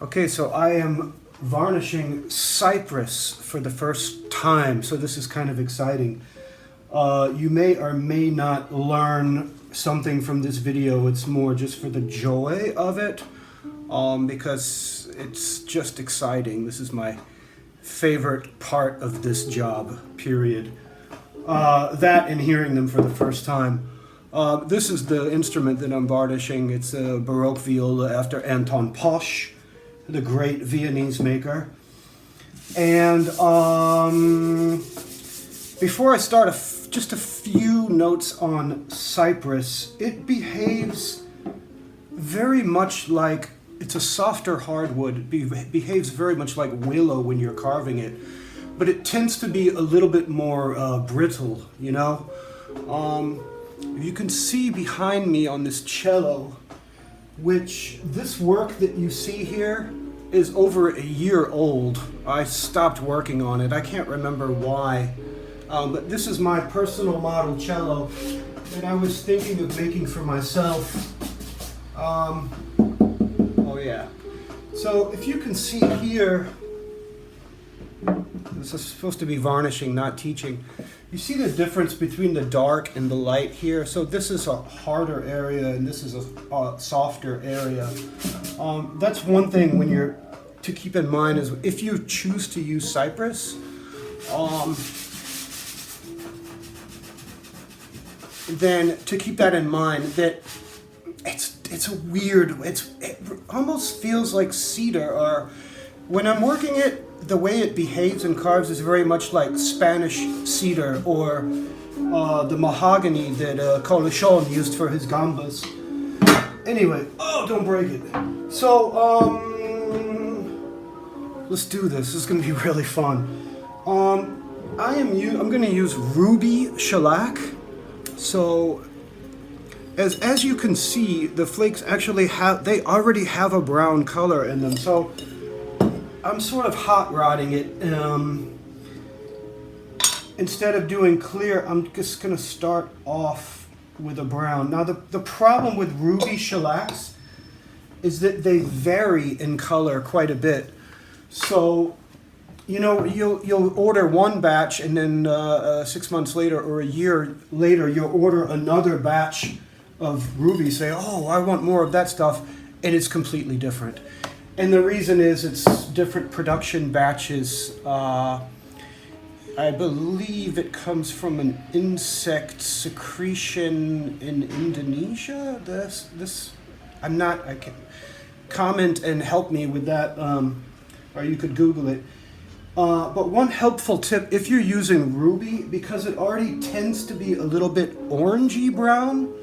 Okay, so I am varnishing cypress for the first time, so this is kind of exciting. You may or may not learn something from this video. It's more just for the joy of it, because it's just exciting. This is my favorite part of this job, period. That and hearing them for the first time. This is the instrument that I'm varnishing. It's a Baroque viola after Anton Posch, the great Viennese maker. And before I start, just a few notes on cypress. It behaves very much like, it's a softer hardwood. It behaves very much like willow when you're carving it, but it tends to be a little bit more brittle, you know? You can see behind me on this cello, which this work that you see here is over a year old. I stopped working on it. I can't remember why. But this is my personal model cello that I was thinking of making for myself. Oh yeah. So if you can see here, this is supposed to be varnishing, not teaching. You see the difference between the dark and the light here? So this is a harder area and this is a softer area. That's one thing when you're to keep in mind is if you choose to use cypress, then to keep that in mind that it's a weird, it almost feels like cedar, or when I'm working it, the way it behaves and carves is very much like Spanish cedar or the mahogany that Colichon used for his gambas. Anyway, oh, don't break it. So, let's do this. This is going to be really fun. I'm going to use Ruby Shellac. So, as you can see, the flakes actually they already have a brown color in them. So, I'm sort of hot rodding it. Instead of doing clear, I'm just going to start off with a brown. Now, the problem with Ruby Shellacs is that they vary in color quite a bit. So, you know, you'll order one batch and then 6 months later or a year later, you'll order another batch of Ruby. Say, oh, I want more of that stuff. And it's completely different. And the reason is it's different production batches. I believe it comes from an insect secretion in Indonesia. I can comment and help me with that, or you could Google it. But one helpful tip, if you're using Ruby, because it already tends to be a little bit orangey brown,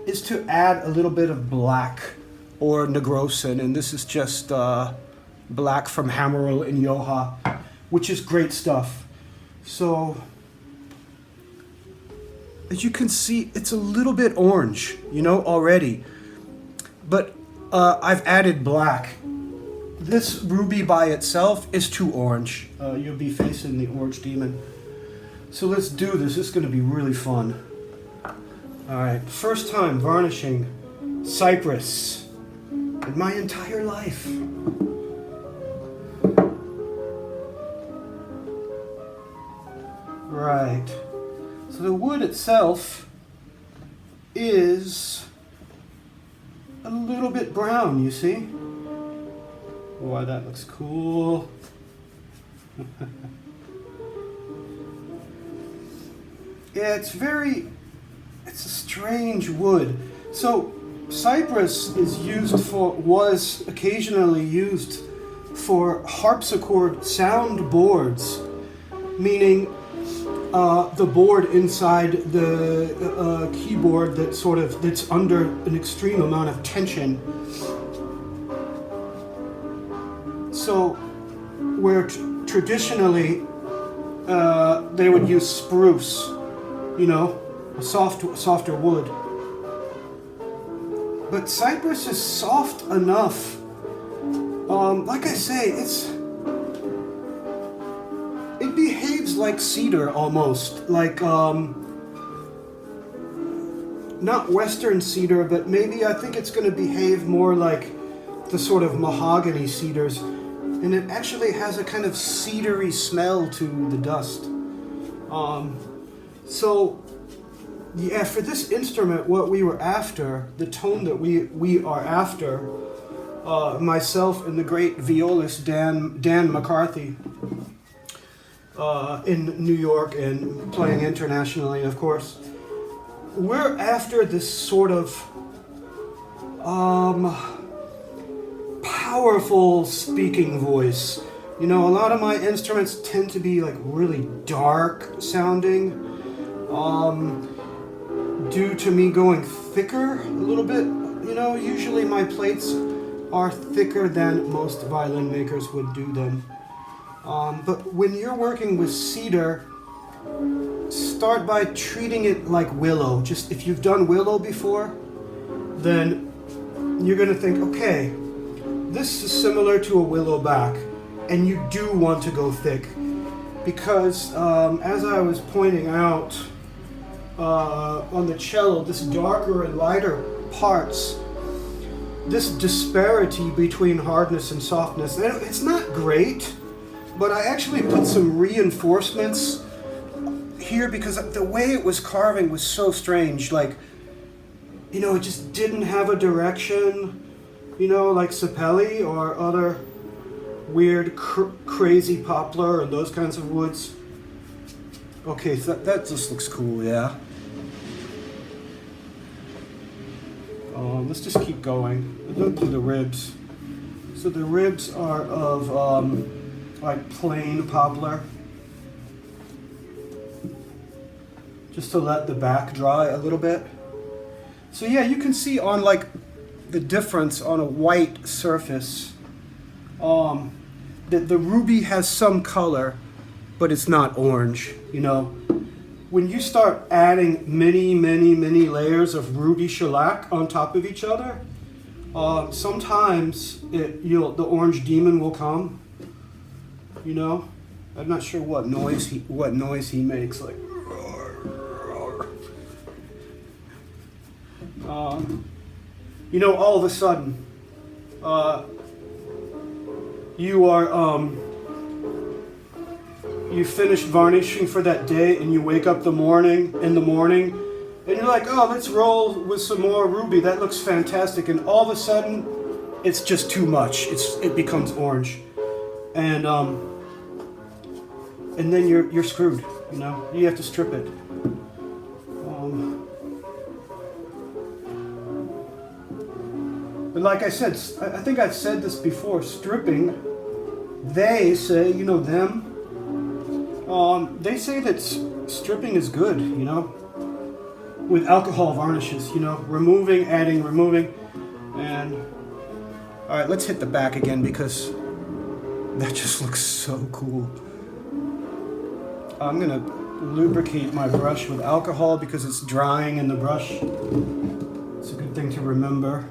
is to add a little bit of black or Negrosin, and this is just black from Hammerl and Yoha, which is great stuff. So, as you can see, it's a little bit orange, you know, already. But I've added black. This Ruby by itself is too orange. You'll be facing the orange demon. So let's do this. This is going to be really fun. All right, first time varnishing cypress in my entire life. Right. So the wood itself is a little bit brown, you see? Boy, that looks cool. Yeah, it's a strange wood. So cypress was occasionally used for harpsichord sound boards, meaning the board inside the keyboard that's under an extreme amount of tension. So where traditionally they would use spruce, you know, a softer wood. But cypress is soft enough. Like I say, it behaves like cedar almost, like not Western cedar, but maybe I think it's going to behave more like the sort of mahogany cedars, and it actually has a kind of cedary smell to the dust. So yeah, for this instrument, what we were after, the tone that we are after, myself and the great violist Dan McCarthy, in New York and playing internationally, of course, we're after this sort of powerful speaking voice. You know, a lot of my instruments tend to be like really dark sounding, due to me going thicker a little bit. You know, usually my plates are thicker than most violin makers would do them. But when you're working with cedar, start by treating it like willow. Just if you've done willow before, then you're going to think, okay, this is similar to a willow back, and you do want to go thick, because as I was pointing out on the cello, this darker and lighter parts, this disparity between hardness and softness, it's not great, but I actually put some reinforcements here because the way it was carving was so strange. Like, you know, it just didn't have a direction, you know, like sapelli or other weird crazy poplar and those kinds of woods. Okay, so that just looks cool, yeah. Let's just keep going. Look through the ribs. So the ribs are of like plain poplar, just to let the back dry a little bit. So yeah, you can see on like the difference on a white surface, that the ruby has some color, but it's not orange, you know. When you start adding many layers of Ruby Shellac on top of each other, sometimes the orange demon will come, you know. I'm not sure what noise he makes, like. You know, all of a sudden, you are you finished varnishing for that day, and you wake up in the morning, and you're like, oh, let's roll with some more ruby. That looks fantastic. And all of a sudden, it's just too much. It becomes orange, and then you're screwed. You know, you have to strip it. But like I said, I think I've said this before, stripping, they say, you know, them, they say that stripping is good, you know, with alcohol varnishes, you know, removing, adding, removing, and, all right, let's hit the back again because that just looks so cool. I'm gonna lubricate my brush with alcohol because it's drying in the brush. It's a good thing to remember.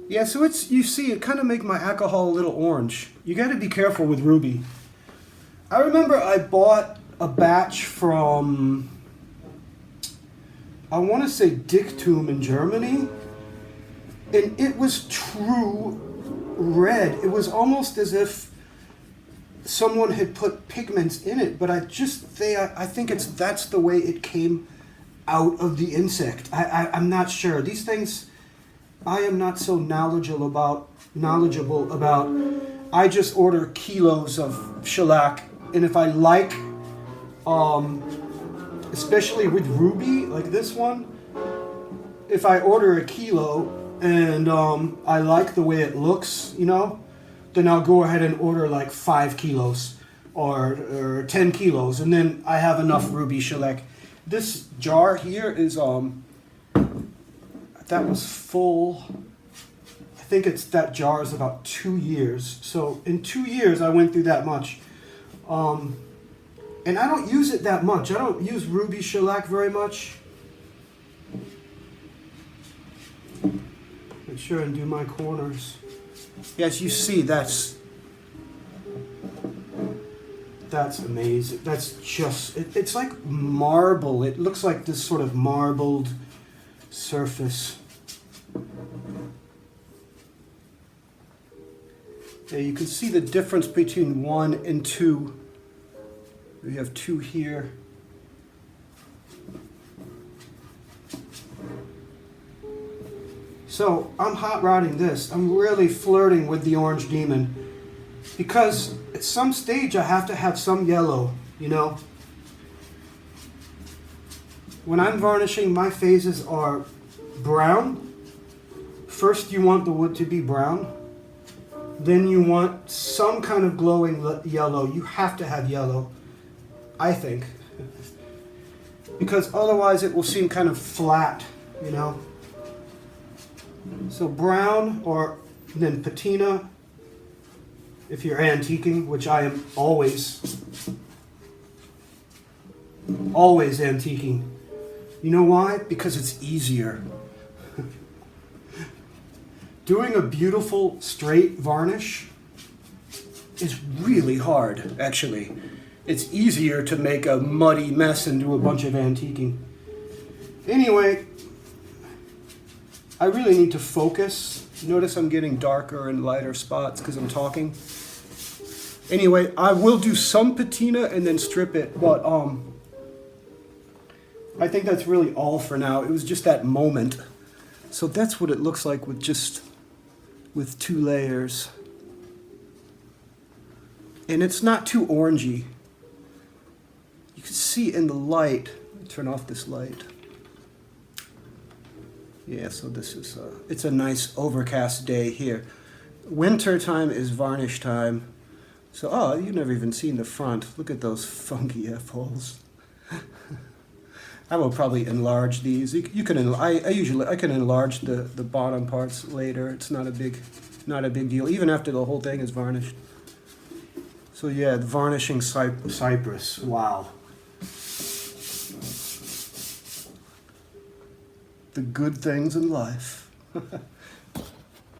Yeah, so you see, it kind of make my alcohol a little orange. You got to be careful with ruby. I remember I bought a batch from, I want to say Dichtum in Germany, and it was true red. It was almost as if someone had put pigments in it, but I think that's the way it came out of the insect. I'm not sure. These things I am not so knowledgeable about. I just order kilos of shellac, and if I like, especially with ruby, like this one, if I order a kilo and I like the way it looks, you know, then I'll go ahead and order like 5 kilos or 10 kilos, and then I have enough Ruby Shellac. This jar here is that was full. I think that jar is about 2 years. So in 2 years, I went through that much. And I don't use it that much. I don't use Ruby Shellac very much. Make sure and do my corners. Yes, you see, that's amazing. That's just, it's like marble. It looks like this sort of marbled surface. Yeah, you can see the difference between 1 and 2. We have 2 here. So I'm hot rodding this. I'm really flirting with the orange demon because at some stage I have to have some yellow, you know. When I'm varnishing, my phases are brown. First you want the wood to be brown. Then you want some kind of glowing yellow. You have to have yellow, I think. Because otherwise it will seem kind of flat, you know. So brown, or then patina, if you're antiquing, which I am always antiquing. You know why? Because it's easier. Doing a beautiful straight varnish is really hard, actually. It's easier to make a muddy mess and do a bunch of antiquing. Anyway, I really need to focus. Notice I'm getting darker and lighter spots because I'm talking. Anyway, I will do some patina and then strip it, but I think that's really all for now. It was just that moment. So that's what it looks like with 2 layers. And it's not too orangey. You can see in the light. Let me turn off this light. Yeah, so this is it's a nice overcast day here. Winter time is varnish time. So, oh, you've never even seen the front. Look at those funky F-holes. I will probably enlarge these. You can I can enlarge the bottom parts later. It's not a big deal, even after the whole thing is varnished. So yeah, the Varnishing Cypress. Wow. The good things in life.